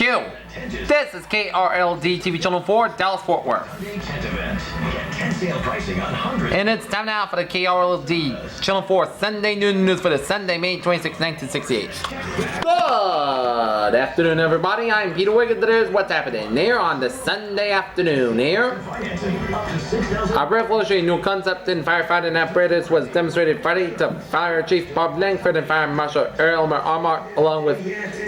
you. This is KRLD TV Channel 4, Dallas Fort Worth. And it's time now for the KRLD Channel 4 Sunday noon news for the Sunday, May 26, 1968. Good afternoon, everybody. I'm Peter Wiggins. There's what's happening here on the Sunday afternoon here. A revolutionary new concept in firefighting apparatus was demonstrated Friday to Fire Chief Bob Langford and Fire Marshal Elmer Armart, along with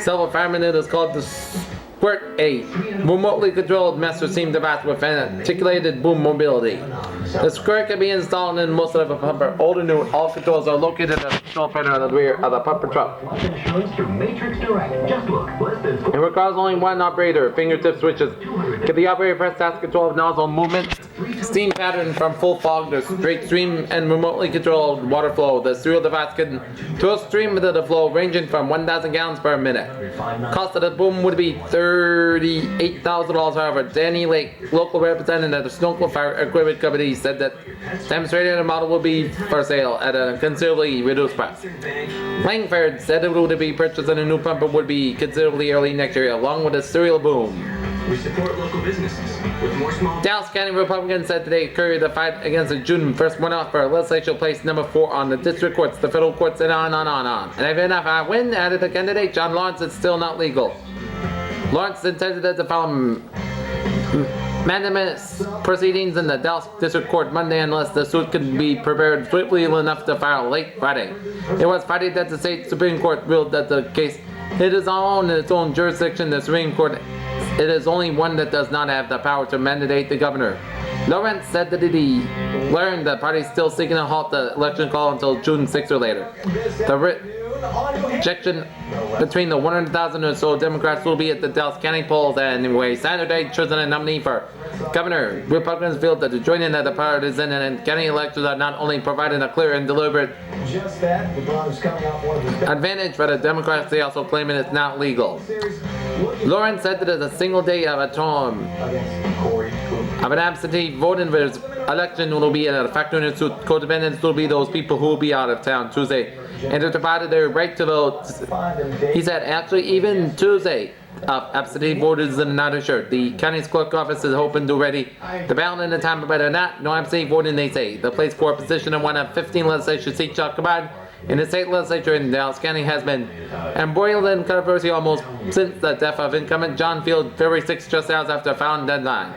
several firemen. It is called the Squirt, a remotely controlled master steam device with an articulated boom mobility. The Squirt can be installed in most of the pumper. Old and new, all controls are located at the control panel at the rear of the pumper truck. It requires only one operator. Fingertip switches. Can the operator press task control of nozzle movement, steam pattern from full fog to straight stream, and remotely controlled water flow. The serial device can throw stream into the flow ranging from 1,000 gallons per minute. Cost of the boom would be $38,000. However, Danny Lake, local representative of the Snoqualmie Fire Equipment Company, said that demonstrating the model will be for sale at a considerably reduced price. Langford said it would be purchased and a new pumper would be considerably early next year, along with a serial boom. We support local businesses with more small. Dallas County Republicans said today the fight against the June 1st runoff for legislature place number 4 on the district courts, the federal courts, and on. And even if I win, added the candidate John Lawrence, it's still not legal. Lawrence intended to file mandamus proceedings in the Dallas District Court Monday unless the suit could be prepared swiftly enough to file late Friday. It was Friday that the state Supreme Court ruled that the case it is in its own jurisdiction. The Supreme Court, it is only one that does not have the power to mandate the governor. Lawrence said that he learned the party is still seeking to halt the election call until June 6th or later. The rejection between the 100,000 or so Democrats will be at the Dallas County polls anyway. Saturday, chosen a nominee for governor. Republicans feel that the joining of the partisan and county elections are not only providing a clear and deliberate advantage for the Democrats, they also claim it's not legal. Lawrence said that a single day of a term of an absentee voting for his election will be a factor in its co-defendants will be those people who will be out of town Tuesday and to provide their right to vote. He said actually even Tuesday absentee voters are not assured. The county's clerk office is hoping to ready the ballot in the time, but not no absentee voting, they say. The place for position in one of 15 legislature seats shall combine in the state legislature in Dallas County has been embroiled in controversy almost since the death of incumbent John Field February 6, just hours after filing deadline.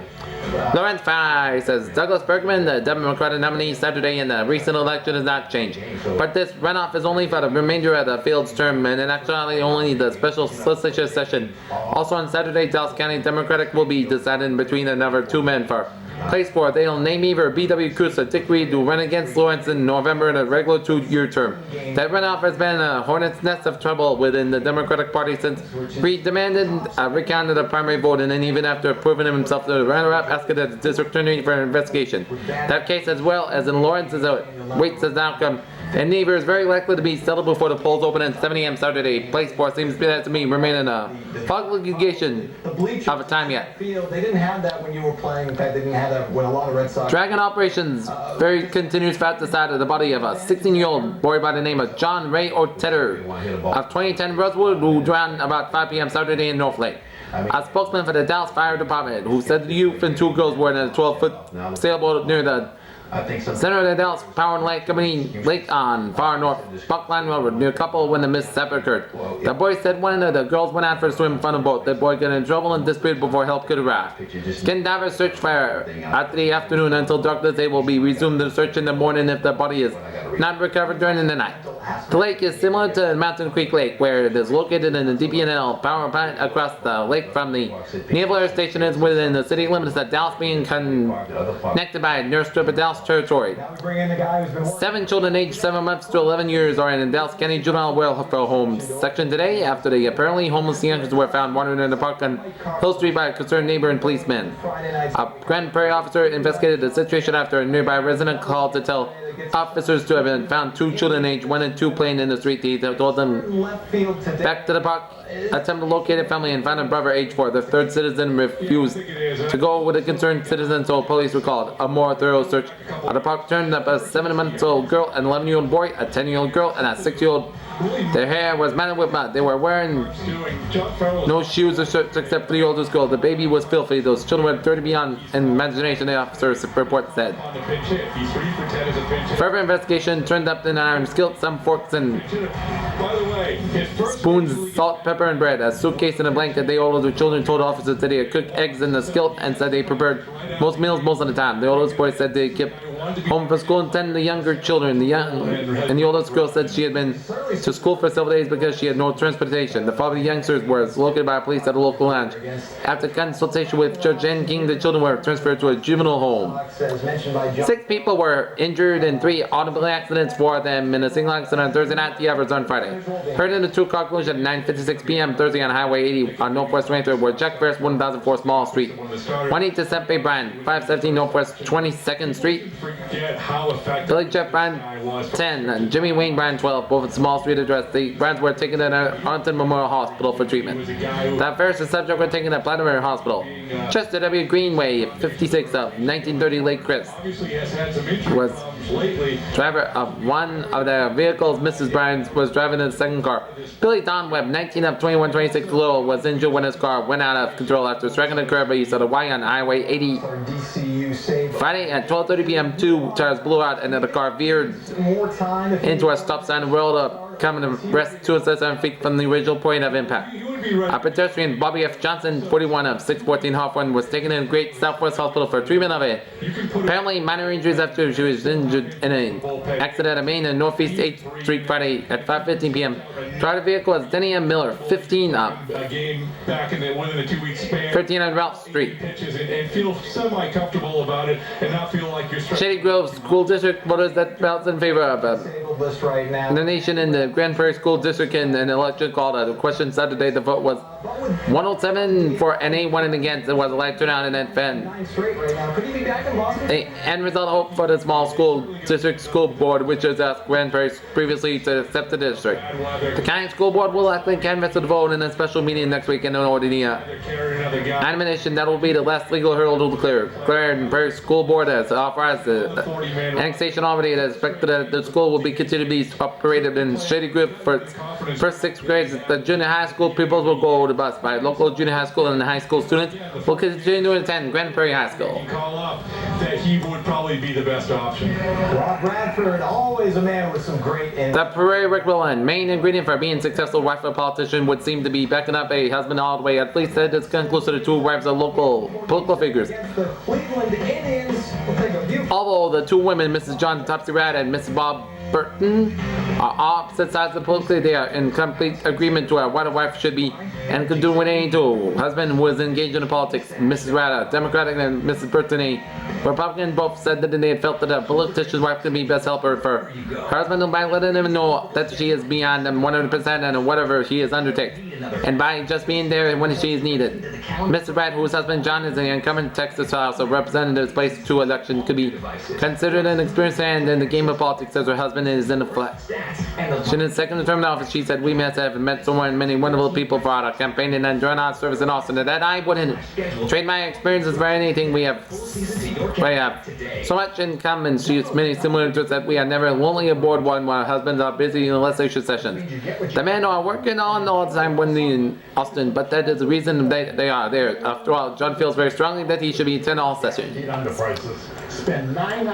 Lawrence Fry says Douglas Bergman, the Democratic nominee Saturday in the recent election, has not changed. But this runoff is only for the remainder of the Field's term and in actuality only the special legislature session. Also on Saturday, Dallas County Democratic will be deciding between another 2 men for place 4. They'll name either B.W. Cruz or Dick Reed to run against Lawrence in November in a regular 2-year term. That runoff has been a hornet's nest of trouble within the Democratic Party since Reed demanded a recount of the primary vote, and then even after proving himself the runner-up, asked the district attorney for an investigation. That case, as well as in Lawrence's, waits as outcome, and neither is very likely to be settled before the polls open at 7 a.m. Saturday. Place 4 seems to me remain in a fog litigation of a time yet. They didn't have that when you were playing. In fact, they didn't have that when a lot of Red Sox. Dragon operations very continues found the side of the body of a 16-year-old boy by the name of John Ray Ortetter of 2010 Rosewood, who drowned about 5 p.m. Saturday in North Lake. A spokesman for the Dallas Fire Department, who said the youth and 2 girls were in a 12-foot sailboat near the center of the Dallas Power and Light Company Lake on far north Buckline Road near Couple when the mishap occurred. The boy said one of the girls went out for a swim in front of the boat. The boy got in trouble and disappeared before help could arrive. Skin divers search for after the afternoon until darkness. They will be resumed the search in the morning if the body is not recovered during the night. The lake is similar to Mountain Creek Lake, where it is located in the DP&L power plant across the lake from the Naval Air Station is within the city limits of Dallas, being connected by a near strip of Dallas territory. 7 children aged 7 months to 11 years are in the Dallas County Juvenile Welfare Home section today after the apparently homeless youngsters were found wandering in the park on Hill Street by a concerned neighbor and policemen. A Grand Prairie officer investigated the situation after a nearby resident called to tell officers to have been found 2 children aged 1 and 2 playing in the street. They told them back to the park, attempt to locate a family and find a brother aged 4. The third citizen refused to go with a concerned citizen, so police were called. A more thorough search of the park turned up a 7-month-old girl, an 11-year-old boy, a 10-year-old girl, and a 6-year-old Their hair was matted with mud. They were wearing no shoes or shirts except for the oldest girl. The baby was filthy. Those children were dirty beyond imagination, the officer's report said. Further investigation turned up in iron skillet, some forks and spoons, salt, pepper, and bread. A suitcase and a blanket. The oldest children told officers that they had cooked eggs in the skillet and said they prepared most meals most of the time. The oldest boy said they kept home from school and tended the younger children. The oldest girl said she had been to school for several days because she had no transportation. The father of the youngsters was located by police at a local lounge. After consultation with Judge N. King, the children were transferred to a juvenile home. 6 people were injured in 3 automobile accidents, 4 of them in a single accident on Thursday night. The others on Friday. Heard in the 2-car collision at 9:56 p.m. Thursday on Highway 80 on Northwest 23rd were Jack Ferris, 1004 Small Street, Juanita Sempe Bryan, 517 Northwest 22nd Street, Billy Jeff Bryan, 10, and Jimmy Wayne Bryan, 12, both at Small Street address. The Bryans were taken to Arlington Memorial Hospital for treatment. The Ferris and subject were taken to Vladimir Hospital. Chester W. Greenway, 56 of 1930 Lake Chris, was driver of one of the vehicles. Mrs. Bryan was driving in the second car. Billy Don Webb, 19 of 2126 Lowell, was injured when his car went out of control after striking a curb east of the Y on Highway 80. Friday at 12:30 p.m. 2 tires blew out and the car veered into a stop sign and rolled up, coming to rest 207 feet from the original point of impact. A pedestrian, Bobby F. Johnson, 41 of 614 Hawthorne, was taken in Great Southwest Hospital for treatment of it. Apparently minor injuries after she was injured in an accident at Main and Northeast 8th Street Friday at 5:15 p.m. Driver of the vehicle was Denny M. Miller, 15 of 13 on Ralph Street. Shady Grove School District voters that ballots in favor of the nation in the Grand Prairie School District in an election called the question Saturday. The vote was 107 for NA, 1 and against. It was a light turnout in that fan. The end result hope for the small school district school board, which has asked Grand Prairie previously to accept the district. The county school board will likely canvass the vote in a special meeting next week in order to admonition that will be the last legal hurdle to clear. Grand Prairie School Board has authorized the annexation already. It is expected that the school will be continued to be operated in Shady Grove for first 6th grades. The junior high school pupils will go to bus by local junior high school, and the high school students will continue to attend Grand Prairie High School. That he would probably be the best option. Rob Bradford, always a man with some great insight. The Prairie Rick Willen, main ingredient for being successful wife of a politician, would seem to be backing up a husband all the way. At least that is conclusive to 2 wives of local political figures. The Cleveland Indians will take a view. Although the 2 women, Mrs. John Topsy Rat and Mrs. Bob Burton, are opposite sides of politically, they are in complete agreement to what a wife should be and could do what they do. Husband was engaged in politics. Mrs. Rada, Democratic, and Mrs. Burton, a Republican, both said that they had felt that a politician's wife could be best helper for her husband by letting him know that she is beyond them 100% and whatever she is undertaking, and by just being there when she is needed. Mr. Brad, whose husband John is an incumbent Texas House of Representatives placed to election, could be considered an experienced hand in the game of politics as her husband is in the flesh. In his second term in office, she said, "We must have met so many wonderful people for our campaign and join our service in Austin that I wouldn't trade my experiences for anything. We have so much in common. She has many similar interests that we are never lonely aboard one while husbands are busy in legislature sessions. The men are working on all the time when in Austin, but that is the reason they are there. After all, John feels very strongly that he should be attend all sessions."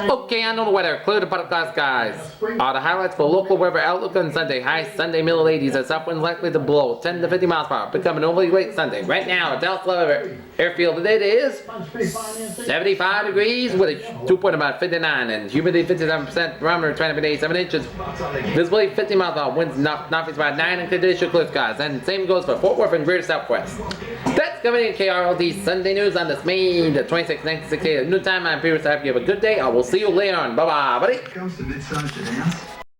Okay, I know the weather. Clear the podcast, guys. The highlights for local weather outlook on Sunday. High Sunday, middle 80s. A south wind likely to blow 10 to 50 miles per hour. Becoming overly late Sunday. Right now, at Dallas Love Airfield, today it is 75 degrees with a dew point about 59 and humidity 57%. Barometer trying to be 87 inches. Visibility 50 miles per hour. Winds northeast about 9 and condition clear skies. And same goes for Fort Worth and Greater Southwest. That's coming in KRLD Sunday News on this May the 26th, 1968. New time. I'm Peter. So I hope you have a good day. I will see you later on. Bye bye, buddy. Comes to mid-sized sedans.